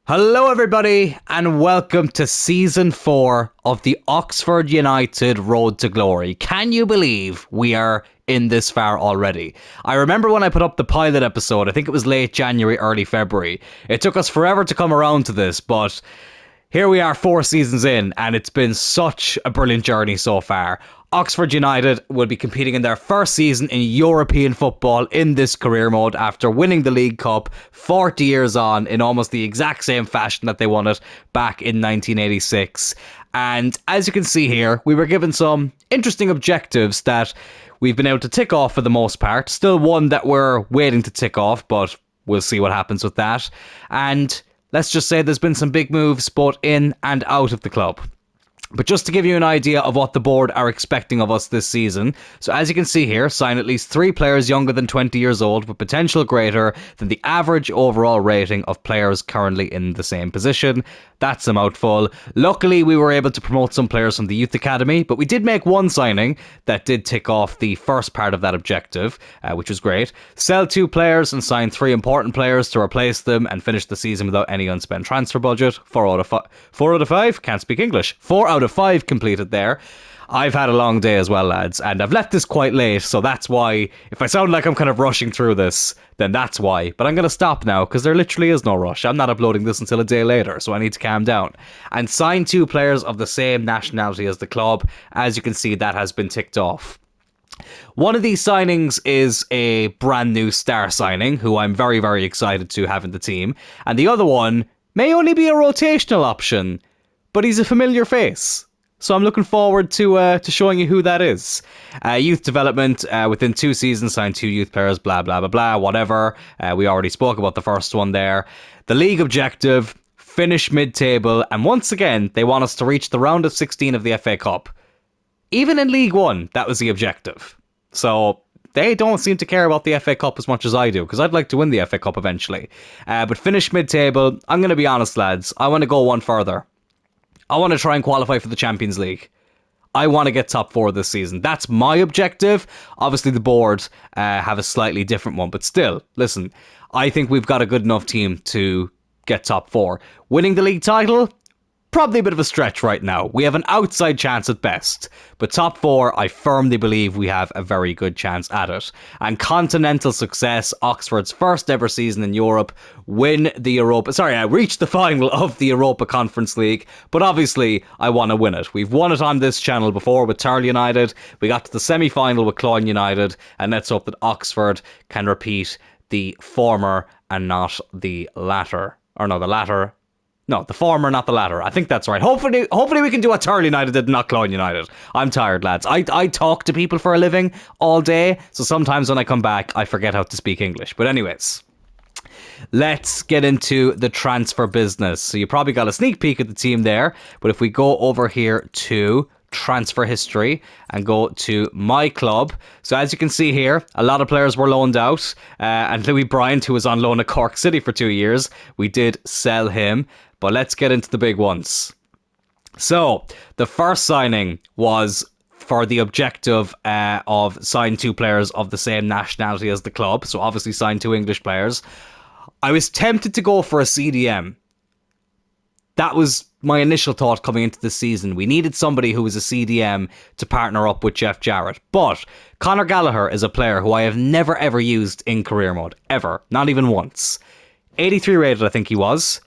Hello, everybody, and welcome to Season 4 of the Oxford United Road to Glory. Can you believe we are in this far already? I remember when I put up the pilot episode, I think it was late January, early February. It took us forever to come around to this, but here we are 4 seasons in, and it's been such a brilliant journey so far. Oxford United will be competing in their first season in European football in this career mode after winning the League Cup 40 years on in almost the exact same fashion that they won it back in 1986. And as you can see here, we were given some interesting objectives that we've been able to tick off for the most part. Still one that we're waiting to tick off, but we'll see what happens with that. And let's just say there's been some big moves both in and out of the club. But just to give you an idea of what the board are expecting of us this season, so as you can see here, sign at least 3 players younger than 20 years old with potential greater than the average overall rating of players currently in the same position. That's a mouthful. Luckily, we were able to promote some players from the Youth Academy, but we did make one signing that did tick off the first part of that objective, which was great. Sell 2 players and sign 3 important players to replace them and finish the season without any unspent transfer budget. 4 out of 5, can't speak English. 4 out of 5 completed there. I've had a long day as well, lads, and I've left this quite late, so that's why, if I sound like I'm kind of rushing through this, then that's why. But I'm going to stop now, because there literally is no rush. I'm not uploading this until a day later, so I need to calm down. And sign 2 players of the same nationality as the club. As you can see, that has been ticked off. One of these signings is a brand new star signing, who I'm very, very excited to have in the team. And the other one may only be a rotational option, but he's a familiar face. So I'm looking forward to showing you who that is. Youth development, within 2 seasons, signed 2 youth players, blah, blah, blah, blah, whatever. We already spoke about the first one there. The league objective, finish mid-table, and once again, they want us to reach the round of 16 of the FA Cup. Even in League One, that was the objective. So they don't seem to care about the FA Cup as much as I do, because I'd like to win the FA Cup eventually. But finish mid-table, I'm going to be honest, lads, I want to go one further. I want to try and qualify for the Champions League. I want to get top 4 this season. That's my objective. Obviously, the board have a slightly different one, but still, listen, I think we've got a good enough team to get top 4. Winning the league title? Probably a bit of a stretch right now. We have an outside chance at best. But top 4, I firmly believe we have a very good chance at it. And continental success, Oxford's first ever season in Europe, reach the final of the Europa Conference League. But obviously, I want to win it. We've won it on this channel before with Turl United. We got to the semi-final with Cloyne United. And let's hope that Oxford can repeat the former and not the latter. Or no, the latter. No, the former, not the latter. I think that's right. Hopefully we can do what Turl United did, not Cloyne United. I'm tired, lads. I talk to people for a living all day, so sometimes when I come back, I forget how to speak English. But anyways, let's get into the transfer business. So you probably got a sneak peek at the team there, but if we go over here to transfer history and go to my club, so as you can see here, a lot of players were loaned out, and Louis Bryant, who was on loan at Cork City for 2 years, we did sell him. But let's get into the big ones. So, the first signing was for the objective of sign 2 players of the same nationality as the club. So, obviously, sign 2 English players. I was tempted to go for a CDM. That was my initial thought coming into the season. We needed somebody who was a CDM to partner up with Jeff Jarrett. But Conor Gallagher is a player who I have never ever used in career mode. Ever. Not even once. 83 rated, I think he was.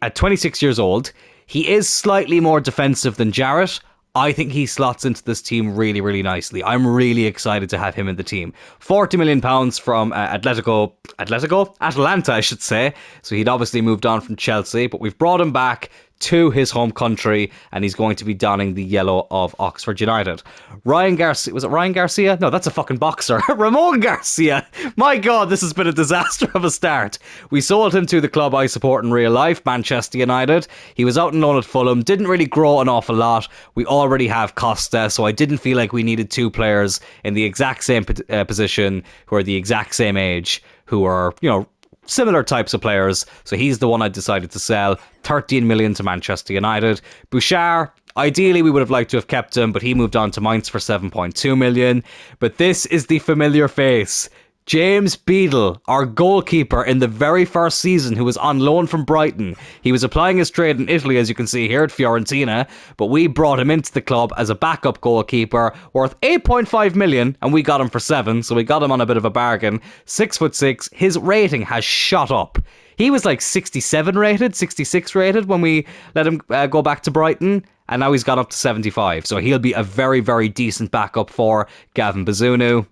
At 26 years old, he is slightly more defensive than Jarrett. I think he slots into this team really, really nicely. I'm really excited to have him in the team. £40 million from Atalanta, I should say. So he'd obviously moved on from Chelsea, but we've brought him back to his home country, and he's going to be donning the yellow of Oxford United. Ryan Garcia, was it Ryan Garcia? No, that's a fucking boxer. Ramon Garcia. My God, this has been a disaster of a start. We sold him to the club I support in real life, Manchester United. He was out on loan at Fulham, didn't really grow an awful lot. We already have Costa, so I didn't feel like we needed 2 players in the exact same position who are the exact same age, who are, similar types of players. So he's the one I decided to sell. 13 million to Manchester United. Bouchard, ideally we would have liked to have kept him, but he moved on to Mainz for 7.2 million. But this is the familiar face. James Beadle, our goalkeeper in the very first season, who was on loan from Brighton. He was applying his trade in Italy, as you can see here, at Fiorentina, but we brought him into the club as a backup goalkeeper worth 8.5 million, and we got him for 7, so we got him on a bit of a bargain. 6'6", his rating has shot up. He was like 67 rated, 66 rated when we let him go back to Brighton, and now he's gone up to 75, so he'll be a very, very decent backup for Gavin Bazunu.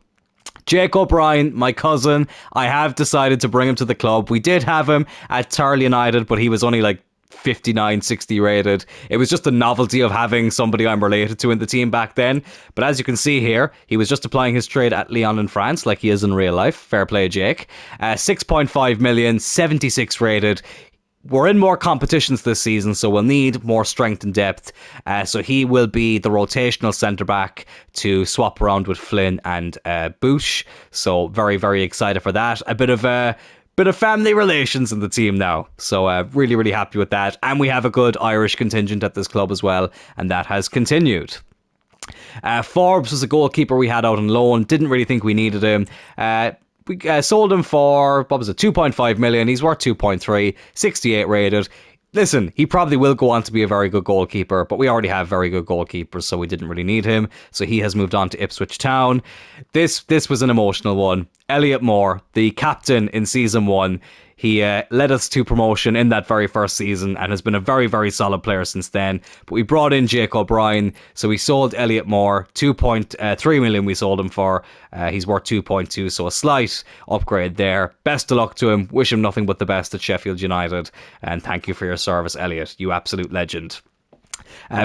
Jake O'Brien, my cousin, I have decided to bring him to the club. We did have him at Turl United, but he was only like 59, 60 rated. It was just the novelty of having somebody I'm related to in the team back then. But as you can see here, he was just applying his trade at Lyon in France, like he is in real life. Fair play, Jake. 6.5 million, 76 rated. We're in more competitions this season, so we'll need more strength and depth. So he will be the rotational centre-back to swap around with Flynn and Bush. So very, very excited for that. A bit of family relations in the team now. So really, really happy with that. And we have a good Irish contingent at this club as well, and that has continued. Forbes was a goalkeeper we had out on loan. Didn't really think we needed him. We sold him for, 2.5 million. He's worth 2.3, 68 rated. Listen, he probably will go on to be a very good goalkeeper, but we already have very good goalkeepers, so we didn't really need him. So he has moved on to Ipswich Town. This was an emotional one. Elliot Moore, the captain in season 1, he led us to promotion in that very first season and has been a very, very solid player since then. But we brought in Jake O'Brien, so we sold Elliot Moore, 2.3 million we sold him for. He's worth 2.2, so a slight upgrade there. Best of luck to him. Wish him nothing but the best at Sheffield United. And thank you for your service, Elliot. You absolute legend.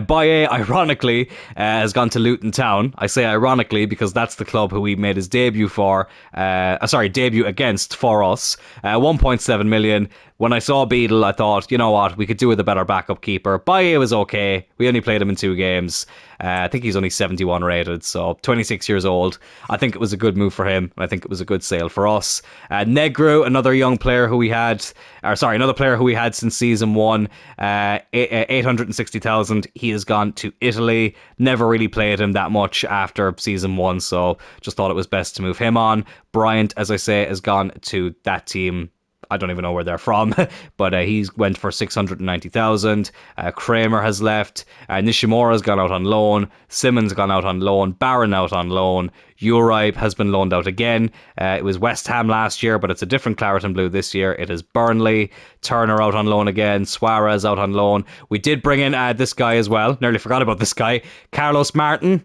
Baye, ironically, has gone to Luton Town. I say ironically because that's the club who he made his debut for. Debut against for us. 1.7 million. When I saw Beadle, I thought, you know what, we could do with a better backup keeper. Baye was okay. We only played him in 2 games. I think he's only 71 rated, so 26 years old. I think it was a good move for him. I think it was a good sale for us. Negru, another young player who we had, another player who we had since season 1, 860,000. He has gone to Italy. Never really played him that much after season 1, so just thought it was best to move him on. Bryant, as I say, has gone to that team. I don't even know where they're from, but he went for 690,000. Kramer has left. Nishimura has gone out on loan. Simmons gone out on loan. Barron out on loan. Uribe has been loaned out again. It was West Ham last year, but it's a different claret and blue this year. It is Burnley. Turner out on loan again. Suarez out on loan. We did bring in this guy as well. Nearly forgot about this guy. Carlos Martin.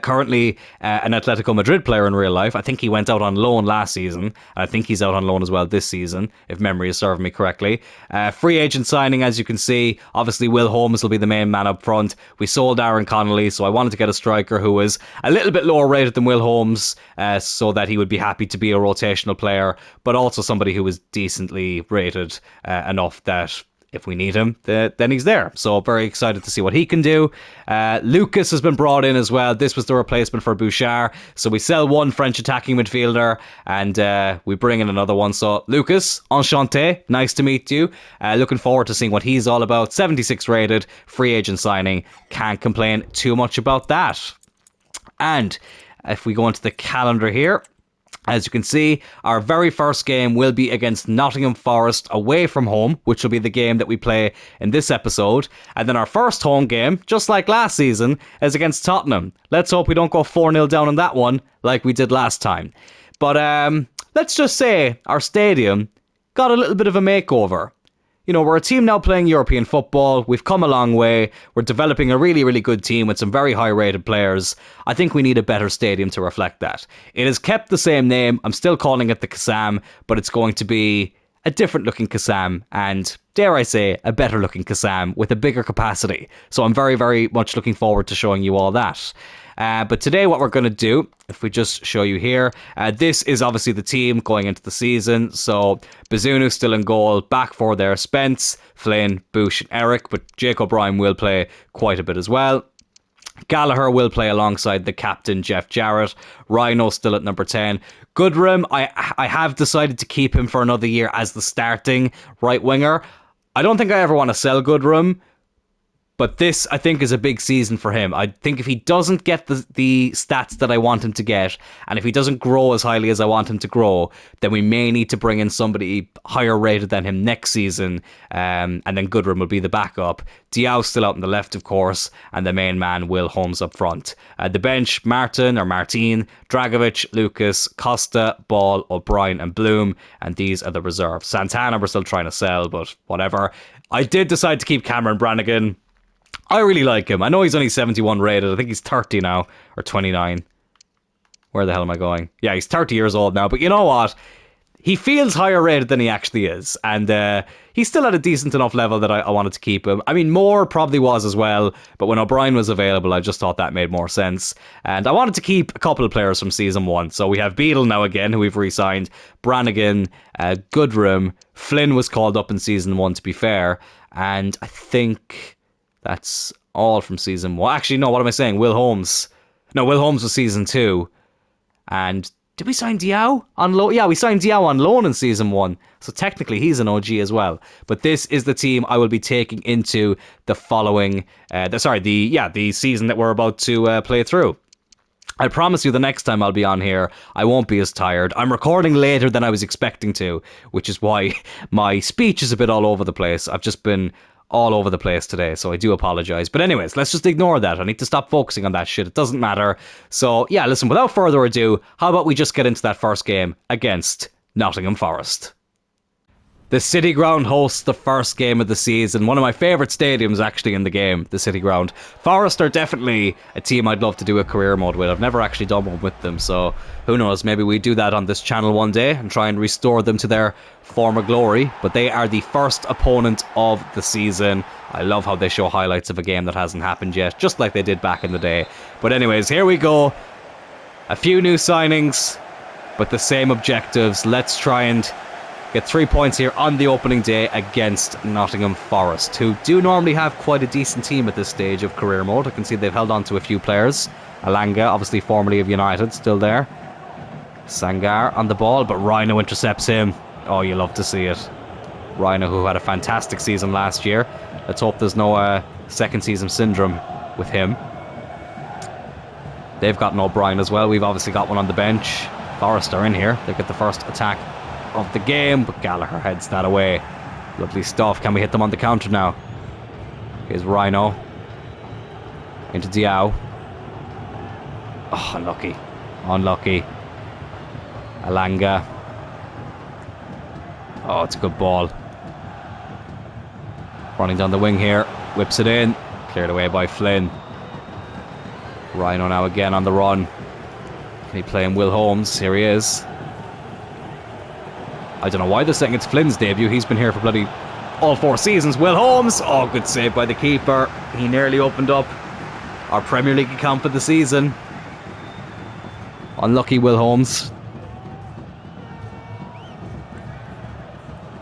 Currently an Atletico Madrid player in real life. I think he went out on loan last season. I think he's out on loan as well this season, if memory is serving me correctly. Free agent signing, as you can see. Obviously, Will Holmes will be the main man up front. We sold Aaron Connolly, so I wanted to get a striker who was a little bit lower rated than Will Holmes, so that he would be happy to be a rotational player, but also somebody who was decently rated enough that if we need him, then he's there. So very excited to see what he can do. Lucas has been brought in as well. This was the replacement for Bouchard. So we sell one French attacking midfielder and we bring in another one. So Lucas, enchanté. Nice to meet you. Looking forward to seeing what he's all about. 76 rated, free agent signing. Can't complain too much about that. And if we go into the calendar here, as you can see, our very first game will be against Nottingham Forest away from home, which will be the game that we play in this episode. And then our first home game, just like last season, is against Tottenham. Let's hope we don't go 4-0 down on that one like we did last time. But let's just say our stadium got a little bit of a makeover. You know, we're a team now playing European football. We've come a long way. We're developing a really, really good team with some very high-rated players. I think we need a better stadium to reflect that. It has kept the same name. I'm still calling it the Kassam, but it's going to be a different-looking Kassam and, dare I say, a better-looking Kassam with a bigger capacity. So I'm very, very much looking forward to showing you all that. But today what we're going to do, if we just show you here, this is obviously the team going into the season. So Bazunu still in goal, back four there, Spence, Flynn, Bush and Eric, but Jake O'Brien will play quite a bit as well. Gallagher will play alongside the captain, Jeff Jarrett. Rhino still at number 10. Goodrum, I have decided to keep him for another year as the starting right winger. I don't think I ever want to sell Goodrum, But this, I think, is a big season for him. I think if he doesn't get the stats that I want him to get, and if he doesn't grow as highly as I want him to grow, then we may need to bring in somebody higher rated than him next season, and then Goodwin will be the backup. Diao still out on the left, of course, and the main man, Will Holmes, up front. The bench, Martin, Dragovic, Lucas, Costa, Ball, O'Brien, and Bloom, and these are the reserves. Santana we're still trying to sell, but whatever. I did decide to keep Cameron Brannigan. I really like him. I know he's only 71 rated. I think he's 30 now, or 29. Where the hell am I going? Yeah, he's 30 years old now. But you know what? He feels higher rated than he actually is. And he's still at a decent enough level that I wanted to keep him. I mean, Moore probably was as well. But when O'Brien was available, I just thought that made more sense. And I wanted to keep a couple of players from Season 1. So we have Beadle now again, who we've re-signed. Brannigan, Goodroom. Flynn was called up in Season 1, to be fair. And I think that's all from Season 1. Actually, no, what am I saying? Will Holmes. No, Will Holmes was Season 2. And did we sign Diao on loan? Yeah, we signed Diao on loan in Season 1. So technically he's an OG as well. But this is the team I will be taking into the following, the season that we're about to play through. I promise you the next time I'll be on here, I won't be as tired. I'm recording later than I was expecting to, which is why my speech is a bit all over the place. I've just been all over the place today, so I do apologise. But anyways, let's just ignore that. I need to stop focusing on that shit. It doesn't matter. So yeah, listen, without further ado, how about we just get into that first game against Nottingham Forest? The City Ground hosts the first game of the season. One of my favourite stadiums actually in the game, the City Ground. Forest are definitely a team I'd love to do a career mode with. I've never actually done one with them, so who knows, maybe we do that on this channel one day and try and restore them to their former glory. But they are the first opponent of the season. I love how they show highlights of a game that hasn't happened yet, just like they did back in the day. But anyways, here we go. A few new signings, but the same objectives. Let's try and get 3 points here on the opening day against Nottingham Forest, who do normally have quite a decent team at this stage of career mode. I can see they've held on to a few players. Alanga, obviously formerly of United, still there. Sangar on the ball, but Rhino intercepts him. Oh, you love to see it. Rhino, who had a fantastic season last year. Let's hope there's no second season syndrome with him. They've got an O'Brien as well. We've obviously got one on the bench. Forest are in here. They get the first attack of the game, but Gallagher heads that away. Lovely stuff. Can we hit them on the counter now? Here's Rhino into Diao. Oh, unlucky. Alanga. Oh, it's a good ball. Running down the wing here, whips it in, cleared away by Flynn. Rhino now again on the run. Can he play him? Will Holmes? Here he is. I don't know why they're saying it's Flynn's debut. He's been here for bloody all 4 seasons. Will Holmes! Oh, good save by the keeper. He nearly opened up our Premier League account for the season. Unlucky Will Holmes.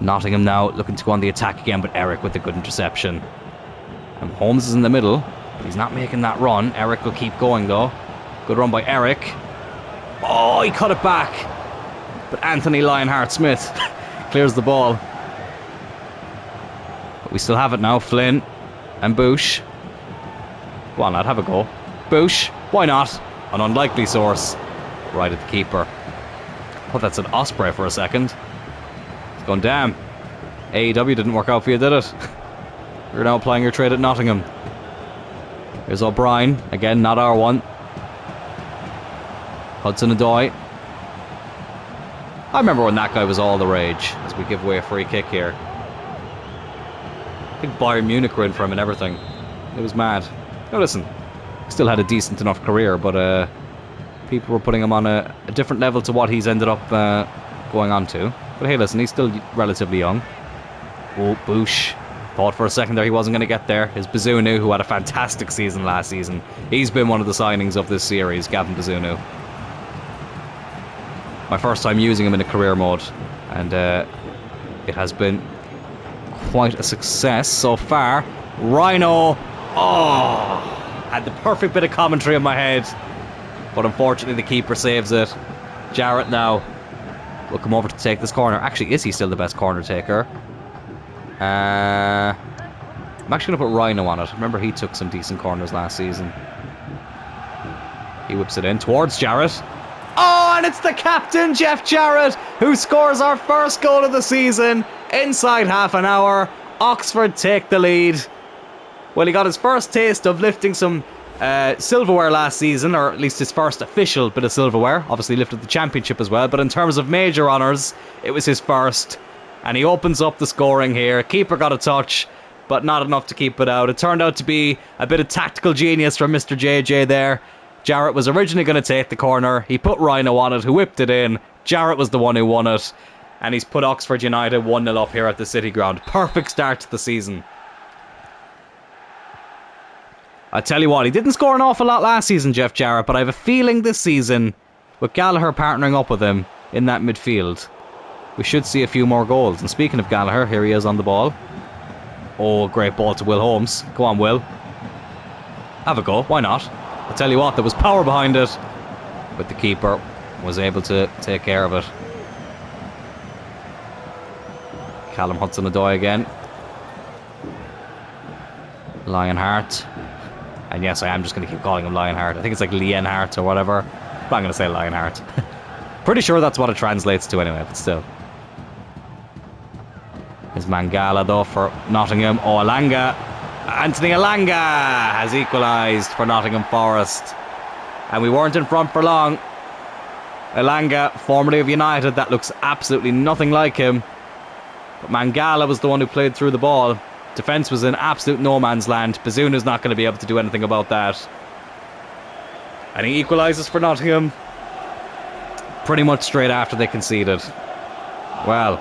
Nottingham now looking to go on the attack again, but Eric with a good interception. And Holmes is in the middle, but he's not making that run. Eric will keep going though. Good run by Eric. Oh, he cut it back. But Anthony Lionheart-Smith clears the ball. But we still have it now. Flynn and Bush. Go on, lad, have a go. Bush, why not? An unlikely source. Right at the keeper. Oh, that's an Osprey for a second. It's going, damn. AEW didn't work out for you, did it? You're now applying your trade at Nottingham. Here's O'Brien. Again, not our one. Hudson-Odoi. I remember when that guy was all the rage, as we give away a free kick here. I think Bayern Munich were in for him and everything. It was mad. Now listen, still had a decent enough career, but people were putting him on a different level to what he's ended up going on to. But hey, listen, he's still relatively young. Oh, Bush. Thought for a second there he wasn't going to get there. His Bazunu, who had a fantastic season last season. He's been one of the signings of this series, Gavin Bazunu. My first time using him in a career mode, and it has been quite a success so far. Rhino, had the perfect bit of commentary in my head, but unfortunately the keeper saves it. Jarrett now will come over to take this corner. Actually, is he still the best corner taker? I'm actually going to put Rhino on it. Remember, he took some decent corners last season. He whips it in towards Jarrett. Oh, and it's the captain, Jeff Jarrett, who scores our first goal of the season inside half an hour. Oxford take the lead. Well, he got his first taste of lifting some silverware last season, or at least his first official bit of silverware. Obviously lifted the championship as well, but in terms of major honours, it was his first. And he opens up the scoring here. Keeper got a touch, but not enough to keep it out. It turned out to be a bit of tactical genius from Mr. JJ there. Jarrett was originally going to take the corner. He put Rhino on it, who whipped it in. Jarrett was the one who won it. And he's put Oxford United 1-0 up here at the City Ground. Perfect start to the season. I tell you what, he didn't score an awful lot last season, Jeff Jarrett, but I have a feeling this season, with Gallagher partnering up with him in that midfield, we should see a few more goals. And speaking of Gallagher, here he is on the ball. Oh, great ball to Will Holmes. Go on, Will. Have a go. Why not? I tell you what, there was power behind it, but the keeper was able to take care of it. Callum Hudson-Odoi again. Lionheart. And yes, I am just going to keep calling him Lionheart. I think it's like Lionheart or whatever. But I'm going to say Lionheart. Pretty sure that's what it translates to anyway, but still. There's Mangala though for Nottingham. Oh, Alanga. Anthony Alanga has equalised for Nottingham Forest. And we weren't in front for long. Alanga, formerly of United, that looks absolutely nothing like him. But Mangala was the one who played through the ball. Defence was in absolute no man's land. Bazuna's not going to be able to do anything about that. And he equalises for Nottingham pretty much straight after they conceded. Well,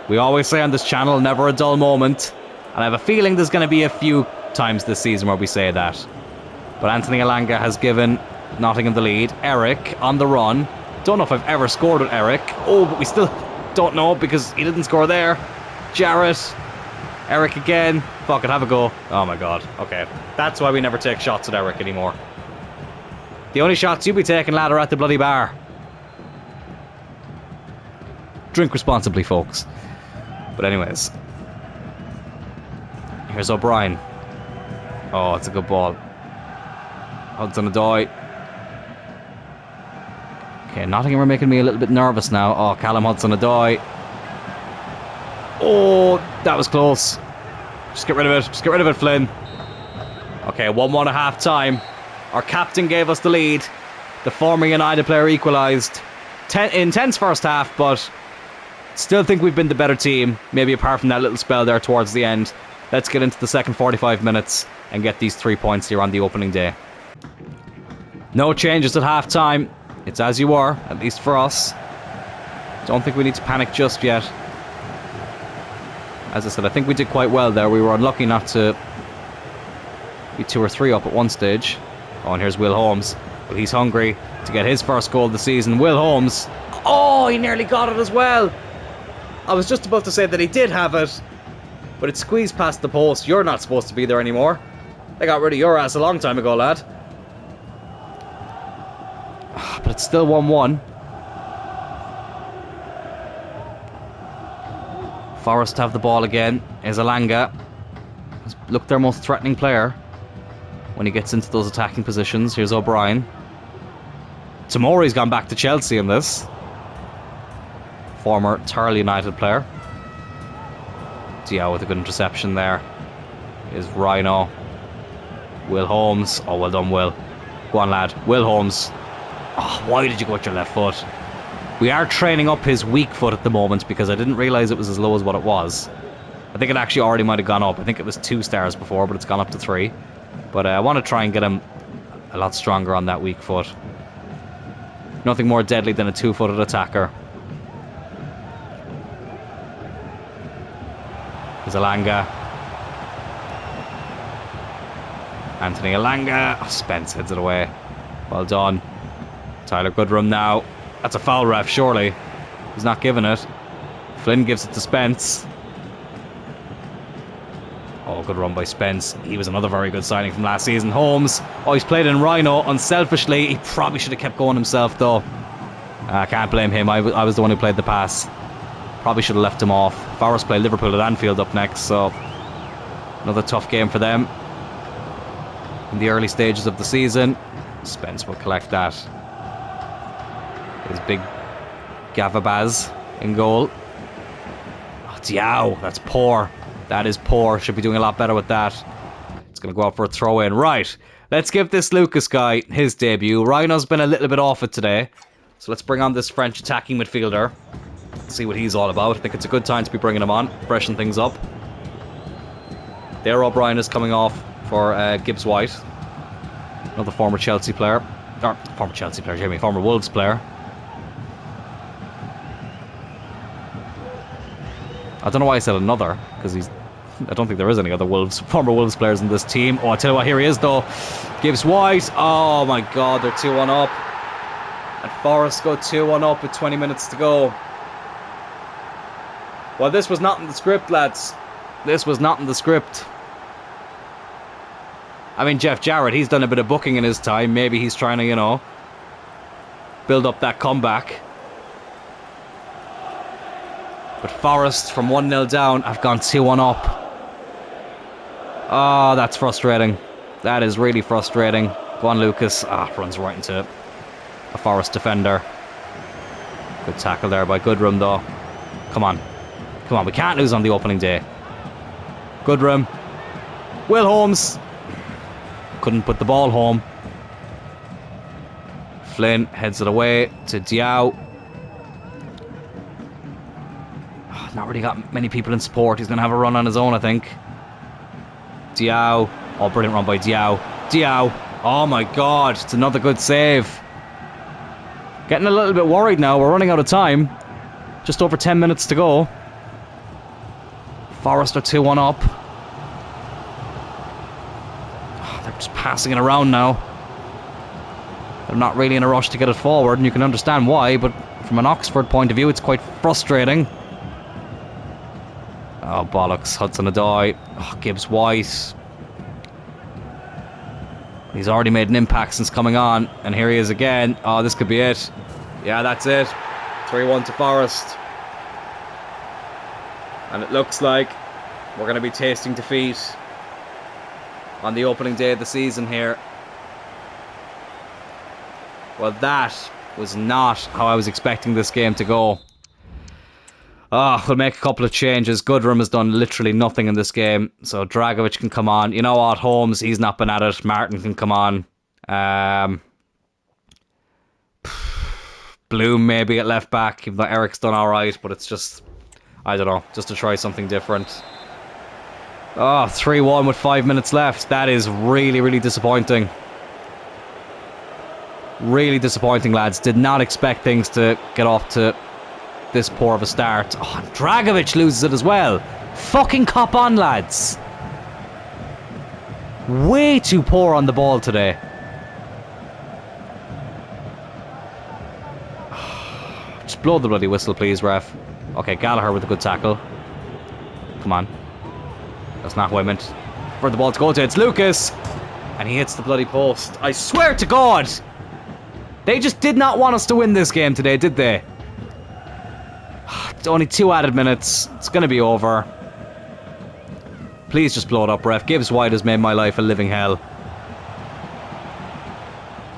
we always say on this channel, never a dull moment. And I have a feeling there's going to be a few times this season where we say that. But Anthony Alanga has given Nottingham the lead. Eric on the run. Don't know if I've ever scored with Eric. Oh, but we still don't know because he didn't score there. Jarrett. Eric again. Fuck it, have a go. Oh my god. Okay. That's why we never take shots at Eric anymore. The only shots you'll be taking, lad, are at the bloody bar. Drink responsibly, folks. But anyways. Here's O'Brien. Oh, it's a good ball. Hudson-Odoi. Okay, Nottingham are making me a little bit nervous now. Oh, Callum Hudson-Odoi. Oh, that was close. Just get rid of it. Just get rid of it, Flynn. Okay, 1-1 at half time. Our captain gave us the lead. The former United player equalised. Intense first half, but still think we've been the better team. Maybe apart from that little spell there towards the end. Let's get into the second 45 minutes and get these 3 points here on the opening day. No changes at half time. It's as you were, at least for us. Don't think we need to panic just yet. As I said, I think we did quite well there. We were unlucky not to be 2 or 3 up at one stage. Oh, and here's Will Holmes. Well, he's hungry to get his first goal of the season. Will Holmes. Oh, he nearly got it as well. I was just about to say that he did have it, but it squeezed past the post. You're not supposed to be there anymore. They got rid of your ass a long time ago, lad. But it's still 1-1. Forest have the ball again. Is Alanga. Look, their most threatening player when he gets into those attacking positions. Here's O'Brien. Tomori's gone back to Chelsea in this. Former Thurle United player. Diao with a good interception there. Is Rhino. Will Holmes. Oh, well done, Will. Go on, lad. Will Holmes. Oh, why did you go with your left foot? We are training up his weak foot at the moment because I didn't realise it was as low as what it was. I think it actually already might have gone up. I think it was 2 stars before, but it's gone up to 3. But I want to try and get him a lot stronger on that weak foot. Nothing more deadly than a 2-footed attacker. There's Alanga. Anthony Alanga. Oh, Spence heads it away. Well done. Tyler Goodrum now. That's a foul, ref, surely. He's not giving it. Flynn gives it to Spence. Oh, good run by Spence. He was another very good signing from last season. Holmes. Oh, he's played in Rhino unselfishly. He probably should have kept going himself, though. I can't blame him. I was the one who played the pass. Probably should have left him off. Forest play Liverpool at Anfield up next, so Another tough game for them in the early stages of the season. Spence will collect that. His big Gavabaz in goal. Oh, Diao, that's poor. That is poor. Should be doing a lot better with that. It's going to go out for a throw in. Right, let's give this Lucas guy his debut. Rhino's been a little bit off it today. So let's bring on this French attacking midfielder. See what he's all about. I think it's a good time to be bringing him on. Freshen things up. There O'Brien is coming off for Gibbs White. Another former Chelsea player. Or, former Chelsea player, Jamie. Former Wolves player. I don't know why I said another, because I don't think there is any other former Wolves players in this team. Oh, I tell you what, here he is though. Gibbs White. Oh my god, they're 2-1 up. And Forest go 2-1 up with 20 minutes to go. Well, this was not in the script, lads. This was not in the script. I mean, Jeff Jarrett, he's done a bit of booking in his time. Maybe he's trying to, you know, build up that comeback. But Forest, from 1-0 down, have gone 2-1 up. Oh, that's frustrating. That is really frustrating. Go on, Lucas. Runs right into a Forest defender. Good tackle there by Goodrum, though. Come on. Come on, we can't lose on the opening day. Goodrum. Will Holmes. Couldn't put the ball home. Flynn heads it away to Diao. Not really got many people in support. He's going to have a run on his own, I think. Diao. Oh, brilliant run by Diao. Diao. Oh my god, it's another good save. Getting a little bit worried now. We're running out of time. Just over 10 minutes to go. Forest are 2-1 up. They're just passing it around now. They're not really in a rush to get it forward, and you can understand why, but from an Oxford point of view, it's quite frustrating. Oh, bollocks. Hudson-Odoi. Oh, Gibbs White. He's already made an impact since coming on, and here he is again. Oh, this could be it. Yeah, that's it. 3-1 to Forest. And it looks like we're going to be tasting defeat on the opening day of the season here. Well, that was not how I was expecting this game to go. We'll make a couple of changes. Goodrum has done literally nothing in this game, so Dragovic can come on. You know what, Holmes, he's not been at it. Martin can come on. Bloom maybe at left back, even though Eric's done alright, but it's just, I don't know, just to try something different. 3-1 with 5 minutes left. That is really, really disappointing. Really disappointing, lads. Did not expect things to get off to this poor of a start. Oh, Dragovic loses it as well. Fucking cop on, lads. Way too poor on the ball today. Just blow the bloody whistle, please, ref. Okay, Gallagher with a good tackle. Come on. That's not who I meant for the ball to go to. It's Lucas. And he hits the bloody post. I swear to God. They just did not want us to win this game today, did they? It's only 2 added minutes. It's going to be over. Please just blow it up, ref. Gibbs White has made my life a living hell.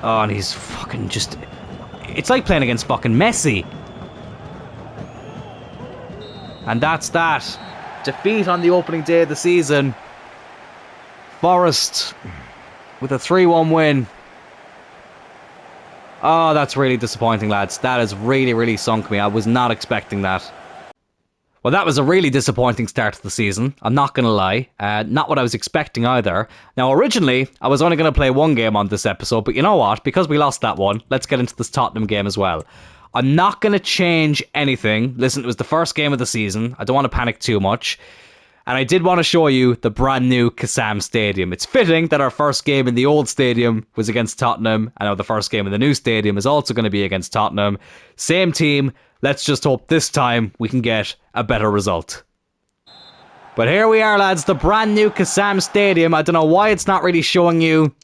Oh, and he's fucking just... It's like playing against fucking Messi. And that's that. Defeat on the opening day of the season. Forest with a 3-1 win. Oh, that's really disappointing, lads. That has really, really sunk me. I was not expecting that. Well, that was a really disappointing start to the season. I'm not going to lie. Not what I was expecting either. Now, originally, I was only going to play one game on this episode, but you know what? Because we lost that one, let's get into this Tottenham game as well. I'm not going to change anything. Listen, it was the first game of the season. I don't want to panic too much. And I did want to show you the brand new Kassam Stadium. It's fitting that our first game in the old stadium was against Tottenham. And now the first game in the new stadium is also going to be against Tottenham. Same team. Let's just hope this time we can get a better result. But here we are, lads. The brand new Kassam Stadium. I don't know why it's not really showing you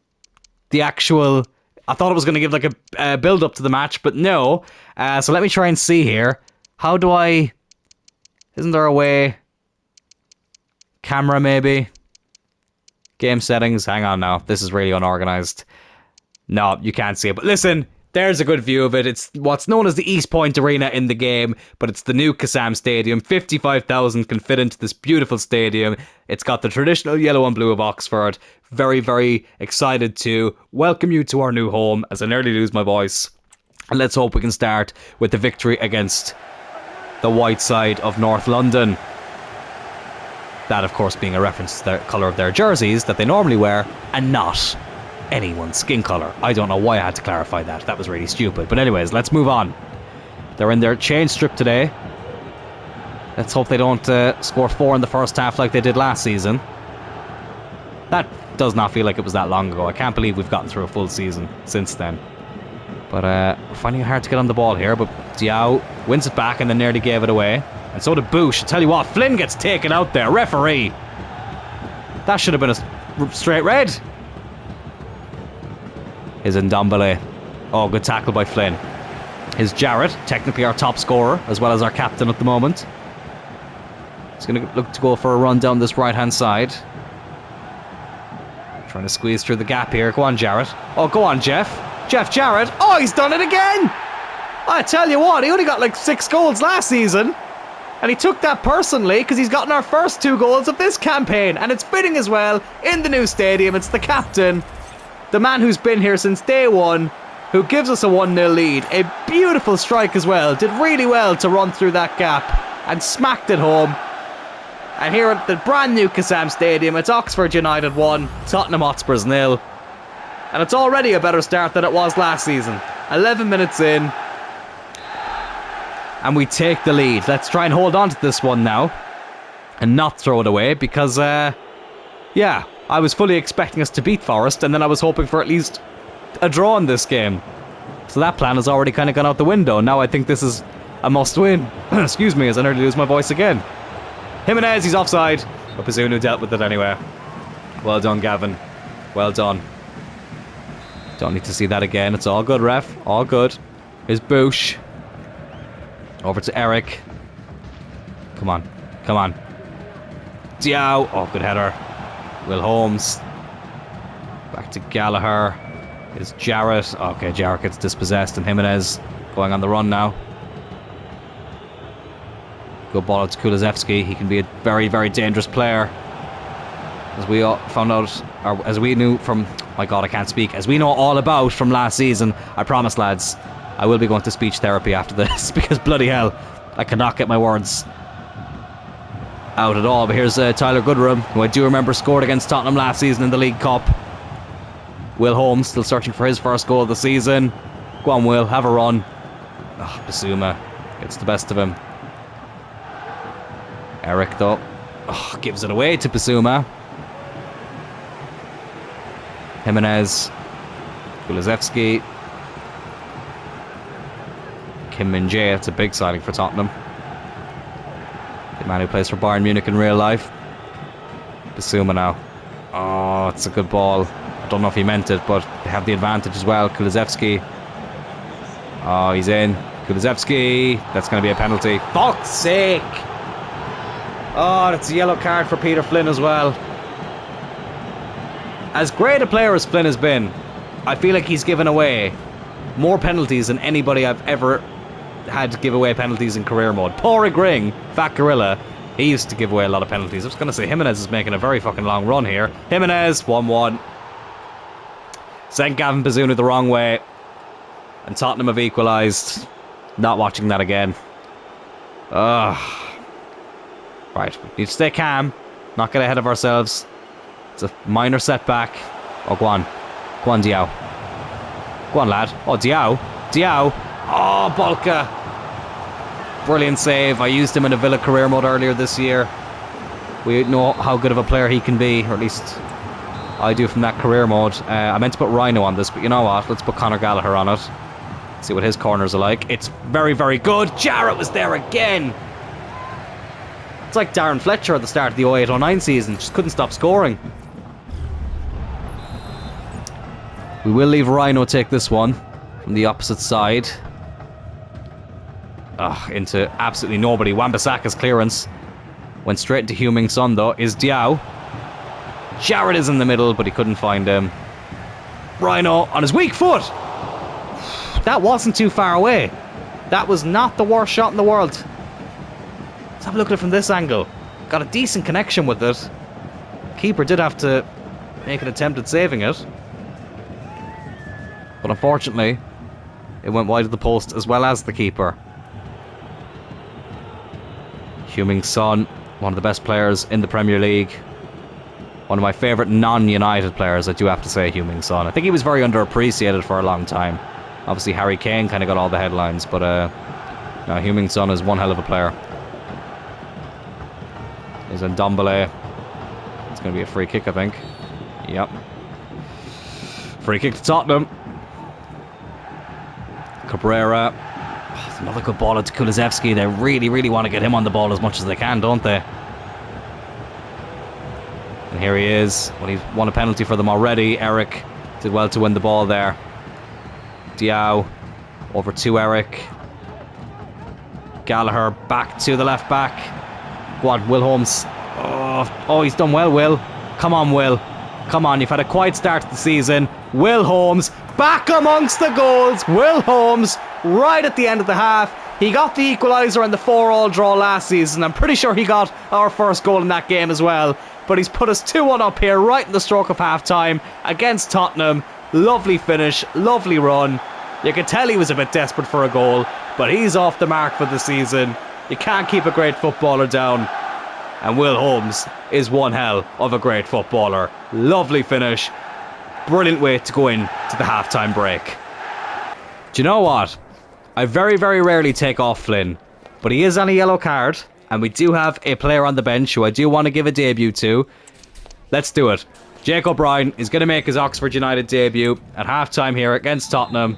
the actual... I thought it was going to give like a build-up to the match, but no. So let me try and see here. How do I... Isn't there a way... Camera, maybe. Game settings. Hang on now. This is really unorganized. No, you can't see it. But listen, there's a good view of it. It's what's known as the East Point Arena in the game, but it's the new Kassam Stadium. 55,000 can fit into this beautiful stadium. It's got the traditional yellow and blue of Oxford. Very, very excited to welcome you to our new home as I nearly lose my voice. And let's hope we can start with the victory against the white side of North London. That, of course, being a reference to the colour of their jerseys that they normally wear and not anyone's skin colour. I don't know why I had to clarify that. That was really stupid. But anyways, let's move on. They're in their change strip today. Let's hope they don't score 4 in the first half like they did last season. That does not feel like it was that long ago. I can't believe we've gotten through a full season since then. But we're finding it hard to get on the ball here. But Diao wins it back and then nearly gave it away. And so did Bush. I tell you what, Flynn gets taken out there. Referee. That should have been a straight red. Is Ndombele. Oh, good tackle by Flynn. Is Jarrett, technically our top scorer, as well as our captain at the moment. He's going to look to go for a run down this right-hand side. Trying to squeeze through the gap here. Go on, Jarrett. Oh, go on, Jeff. Jeff Jarrett. Oh, he's done it again. I tell you what, he only got like 6 goals last season. And he took that personally because he's gotten our first 2 goals of this campaign. And it's fitting as well in the new stadium. It's the captain, the man who's been here since day one, who gives us a 1-0 lead. A beautiful strike as well. Did really well to run through that gap and smacked it home. And here at the brand new Kassam Stadium, it's Oxford United 1, Tottenham Hotspurs 0. And it's already a better start than it was last season. 11 minutes in. And we take the lead. Let's try and hold on to this one now. And not throw it away because, yeah, I was fully expecting us to beat Forest. And then I was hoping for at least a draw in this game. So that plan has already kind of gone out the window. Now I think this is a must-win. Excuse me, as I nearly lose my voice again. Jimenez, he's offside. But Bazunu dealt with it anyway. Well done, Gavin. Well done. Don't need to see that again. It's all good, ref. All good. Here's Bush. Over to Eric. Come on. Come on. Diao. Oh, good header. Will Holmes. Back to Gallagher. Is Jarrett. Okay, Jarrett gets dispossessed. And Jimenez going on the run now. Good ball out to Kulusevski. He can be a very, very dangerous player. As we all found out, or as we knew from... My God, I can't speak. As we know all about from last season, I promise, lads, I will be going to speech therapy after this because bloody hell, I cannot get my words out at all. But here's Tyler Goodrum, who I do remember scored against Tottenham last season in the League Cup. Will Holmes still searching for his first goal of the season. Go on, Will, have a run. Oh, Bissouma gets the best of him. Eric, though, gives it away to Bissouma. Jimenez, Kulusevski, Kim Min-jae. That's a big signing for Tottenham. The man who plays for Bayern Munich in real life. Bissouma now. Oh, it's a good ball. I don't know if he meant it, but they have the advantage as well. Kulusevski. Oh, he's in. Kulusevski. That's going to be a penalty. Fuck's sake! Oh, that's a yellow card for Peter Flynn as well. As great a player as Flynn has been, I feel like he's given away more penalties than anybody I've ever had to give away penalties in career mode. Pádraig Ring, Fat Gorilla, he used to give away a lot of penalties. I was going to say Jimenez is making a very fucking long run here. Jimenez, 1-1. Sent Gavin Bazunu the wrong way. And Tottenham have equalised. Not watching that again. Ugh. Right, we need to stay calm. Not get ahead of ourselves. It's a minor setback. Oh, go on. Go on, Diao. Go on, lad. Oh, Diao. Diao. Oh, Bolka. Brilliant save. I used him in a Villa career mode earlier this year. We know how good of a player he can be, or at least I do from that career mode. I meant to put Rhino on this, but you know what? Let's put Conor Gallagher on it. See what his corners are like. It's very, very good. Jarrett was there again. It's like Darren Fletcher at the start of the 08-09 season. Just couldn't stop scoring. We will leave Rhino take this one from the opposite side. Into absolutely nobody. Wan-Bissaka's clearance went straight into Heung-min Son though. Is Diao. Jarrett is in the middle, but he couldn't find him. Rhino on his weak foot. That wasn't too far away. That was not the worst shot in the world. Let's have a look at it from this angle. Got a decent connection with it. Keeper did have to make an attempt at saving it. But unfortunately, it went wide of the post as well as the keeper. Heung-min Son, one of the best players in the Premier League. One of my favourite non-United players, I do have to say, Heung-min Son. I think he was very underappreciated for a long time. Obviously, Harry Kane kind of got all the headlines, but no, Heung-min Son is one hell of a player. He's in Ndombele. It's going to be a free kick, I think. Yep. Free kick to Tottenham. Cabrera. Oh, it's another good ball to Kulusevski. They really, really want to get him on the ball as much as they can, don't they? And here he is. Well, he's won a penalty for them already. Eric did well to win the ball there. Diao over to Eric. Gallagher back to the left back. Go on, Will Holmes. Oh, he's done well, Will. Come on, Will. Come on, you've had a quiet start to the season. Will Holmes back amongst the goals. Will Holmes right at the end of the half. He got the equaliser in the 4-4 draw last season. I'm pretty sure he got our first goal in that game as well. But he's put us 2-1 up here right in the stroke of half-time against Tottenham. Lovely finish, lovely run. You could tell he was a bit desperate for a goal, but he's off the mark for the season. You can't keep a great footballer down. And Will Holmes is one hell of a great footballer. Lovely finish. Brilliant way to go in to the half-time break. Do you know what? I very, very rarely take off Flynn, but he is on a yellow card, and we do have a player on the bench who I do want to give a debut to. Let's do it. Jake O'Brien is going to make his Oxford United debut at half-time here against Tottenham.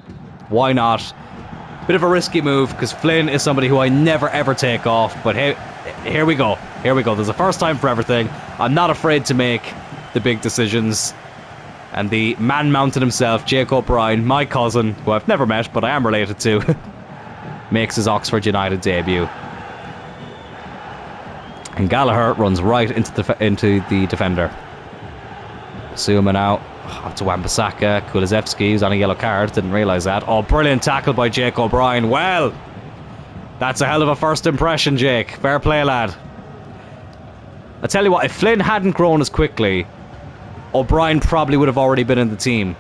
Why not? Bit of a risky move, because Flynn is somebody who I never ever take off, but hey, here we go. Here we go. There's a first time for everything. I'm not afraid to make the big decisions. And the man mountain himself, Jake O'Brien, my cousin, who I've never met, but I am related to, makes his Oxford United debut. And Gallagher runs right into the defender. Suma now. Up to Wan-Bissaka. Kulusevski, who's on a yellow card. Didn't realise that. Oh, brilliant tackle by Jake O'Brien. Well, that's a hell of a first impression, Jake. Fair play, lad. I tell you what, if Flynn hadn't grown as quickly, O'Brien probably would have already been in the team.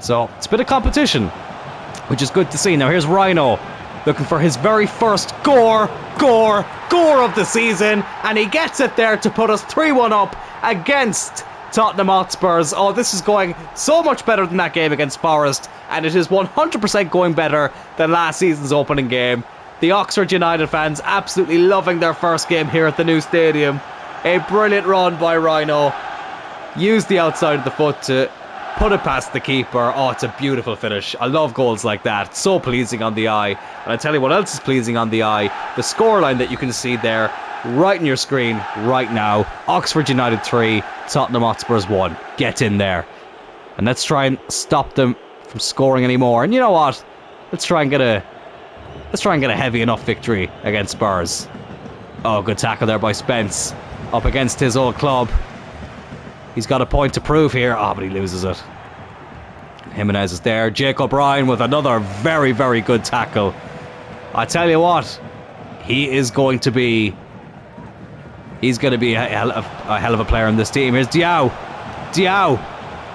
So, it's a bit of competition, which is good to see. Now, here's Rhino, looking for his very first gore of the season, and he gets it there to put us 3-1 up against Tottenham Hotspurs. Oh, this is going so much better than that game against Forest, and it is 100% going better than last season's opening game. The Oxford United fans absolutely loving their first game here at the new stadium. A brilliant run by Rhino. Used the outside of the foot to put it past the keeper. Oh, it's a beautiful finish. I love goals like that. So pleasing on the eye. And I tell you what else is pleasing on the eye. The scoreline that you can see there right in your screen right now. Oxford United 3, Tottenham Hotspurs 1. Get in there. And let's try and stop them from scoring anymore. And you know what? Let's try and get a heavy enough victory against Spurs. Oh, good tackle there by Spence. Up against his old club. He's got a point to prove here. Oh, but he loses it. Jimenez is there. Jake O'Brien with another very, very good tackle. I tell you what, he's going to be a hell of a player in this team. Here's Diao.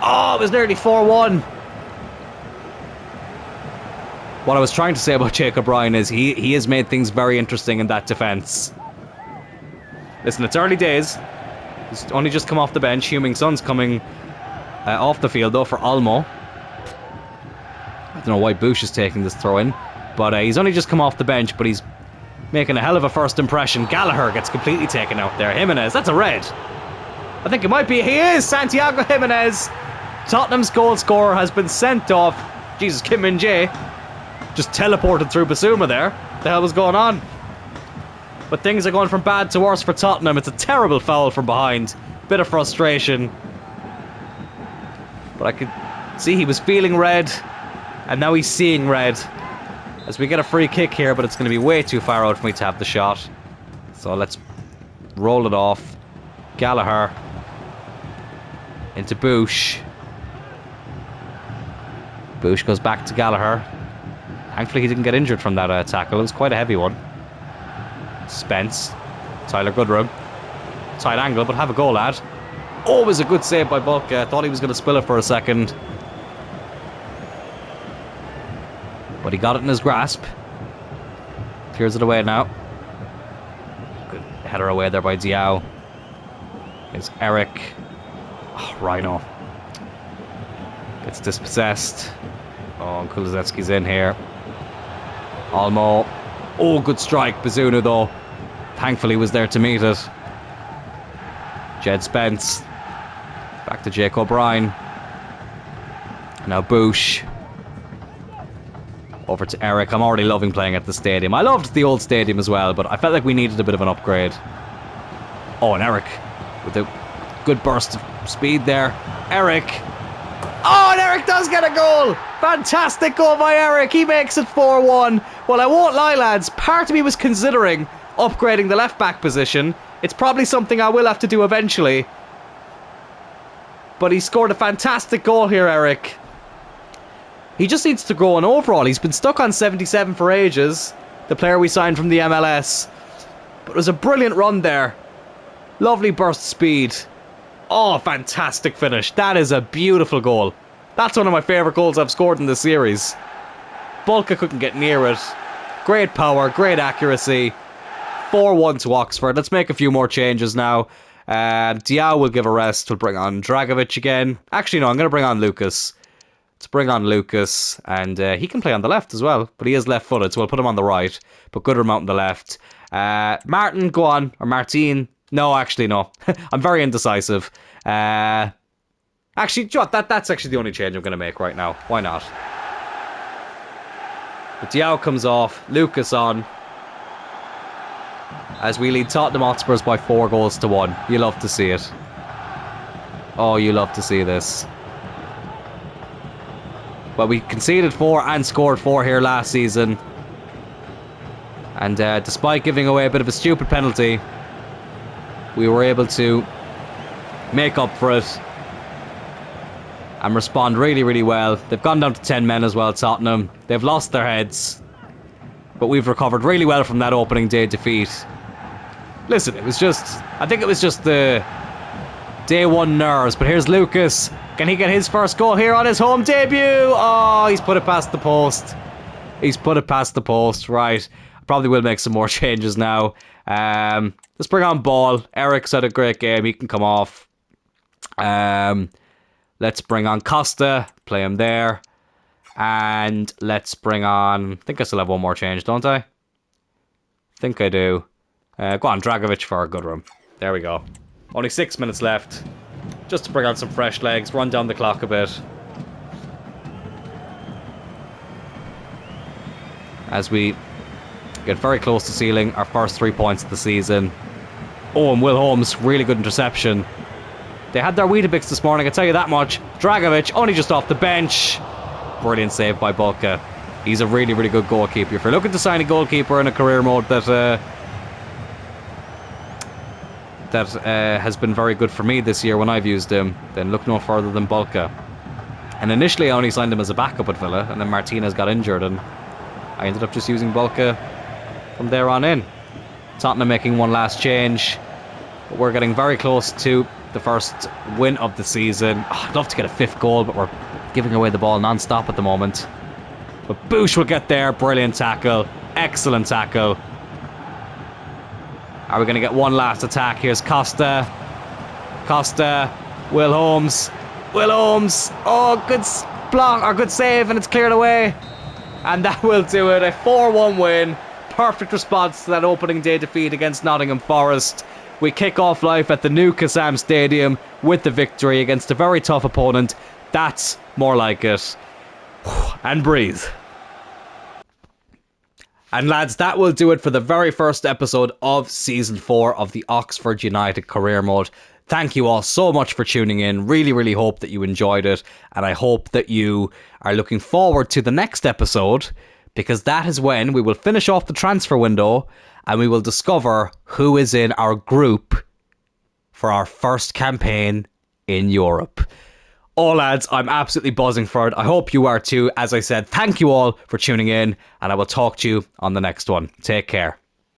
Oh, it was nearly 4-1. What I was trying to say about Jake O'Brien is he has made things very interesting in that defence. Listen, it's early days. He's only just come off the bench. Heung-min Son's coming off the field, though, for Olmo. I don't know why Bush is taking this throw-in. But he's only just come off the bench, but he's making a hell of a first impression. Gallagher gets completely taken out there. Jimenez, that's a red. I think it might be. He is Santiago Jimenez. Tottenham's goal scorer has been sent off. Jesus, Kim Min-jae just teleported through Bissouma there. What the hell was going on? But things are going from bad to worse for Tottenham. It's a terrible foul from behind. Bit of frustration. But I could see he was feeling red. And now he's seeing red. As we get a free kick here, but it's going to be way too far out for me to have the shot. So let's roll it off. Gallagher. Into Bush. Bush goes back to Gallagher. Thankfully he didn't get injured from that tackle. It was quite a heavy one. Spence. Tyler Goodrum. Tight angle, but have a go, lad. Always a good save by Bulka. I thought he was going to spill it for a second. But he got it in his grasp. Clears it away now. Good header away there by Diao. It's Eric. Oh, Rhino. Gets dispossessed. Oh, Kulusevski's in here. Olmo. Oh, good strike. Bazunu, though, thankfully was there to meet it. Jed Spence. Back to Jake O'Brien. Now Bush. Over to Eric. I'm already loving playing at the stadium. I loved the old stadium as well, but I felt like we needed a bit of an upgrade. Oh, and Eric with a good burst of speed there. Eric. Oh, and Eric does get a goal. Fantastic goal by Eric. He makes it 4-1. Well, I won't lie, lads. Part of me was considering upgrading the left-back position. It's probably something I will have to do eventually. But he scored a fantastic goal here, Eric. He just needs to grow an overall. He's been stuck on 77 for ages. The player we signed from the MLS. But it was a brilliant run there. Lovely burst speed. Oh, fantastic finish. That is a beautiful goal. That's one of my favourite goals I've scored in the series. Bulka couldn't get near it. Great power, great accuracy. 4-1 to Oxford. Let's make a few more changes now. Diao will give a rest. We'll bring on Dragovic again. Actually, no, I'm going to bring on Lucas. Let's bring on Lucas. And he can play on the left as well. But he is left-footed, so we'll put him on the right. Put Goodrum out on the left. Martin, go on. Or Martin. No, actually, no. I'm very indecisive. Actually, that's actually the only change I'm going to make right now. Why not? But Diao comes off. Lucas on. As we lead Tottenham Hotspurs by 4-1. You love to see it. Oh, you love to see this. Well, we conceded 4 and scored 4 here last season. And despite giving away a bit of a stupid penalty, we were able to make up for it and respond really, really well. They've gone down to 10 men as well, Tottenham. They've lost their heads. But we've recovered really well from that opening day defeat. Listen, I think it was just the day one nerves. But here's Lucas. Can he get his first goal here on his home debut? Oh, he's put it past the post. He's put it past the post. Right. Probably will make some more changes now. Let's bring on Ball. Eric's had a great game. He can come off. Let's bring on Costa. Play him there. And let's bring on... I think I still have one more change, don't I? Think I do. Go on, Dragovic for a good run. There we go. Only 6 minutes left. Just to bring on some fresh legs. Run down the clock a bit. As we get very close to sealing our first 3 points of the season. Oh, and Will Holmes, really good interception. They had their Weetabix this morning, I tell you that much. Dragovic, only just off the bench. Brilliant save by Bulka. He's a really, really good goalkeeper. If you're looking to sign a goalkeeper in a career mode that has been very good for me this year when I've used him, then look no further than Bulka. And initially I only signed him as a backup at Villa, and then Martinez got injured, and I ended up just using Bulka from there on in. Tottenham making one last change. But we're getting very close to the first win of the season. Oh, I'd love to get a 5th goal, but we're giving away the ball non-stop at the moment. But Bush will get there. Brilliant tackle. Excellent tackle. Are we going to get one last attack? Here's Costa. Costa. Will Holmes. Will Holmes. Oh, good block, or good save, and it's cleared away. And that will do it. A 4-1 win. Perfect response to that opening day defeat against Nottingham Forest. We kick off life at the new Kassam Stadium with the victory against a very tough opponent. That's more like it. And breathe. And lads, that will do it for the very first episode of Season 4 of the Oxford United Career Mode. Thank you all so much for tuning in. Really, really hope that you enjoyed it. And I hope that you are looking forward to the next episode, because that is when we will finish off the transfer window and we will discover who is in our group for our first campaign in Europe. Oh, lads, I'm absolutely buzzing for it. I hope you are too. As I said, thank you all for tuning in, and I will talk to you on the next one. Take care.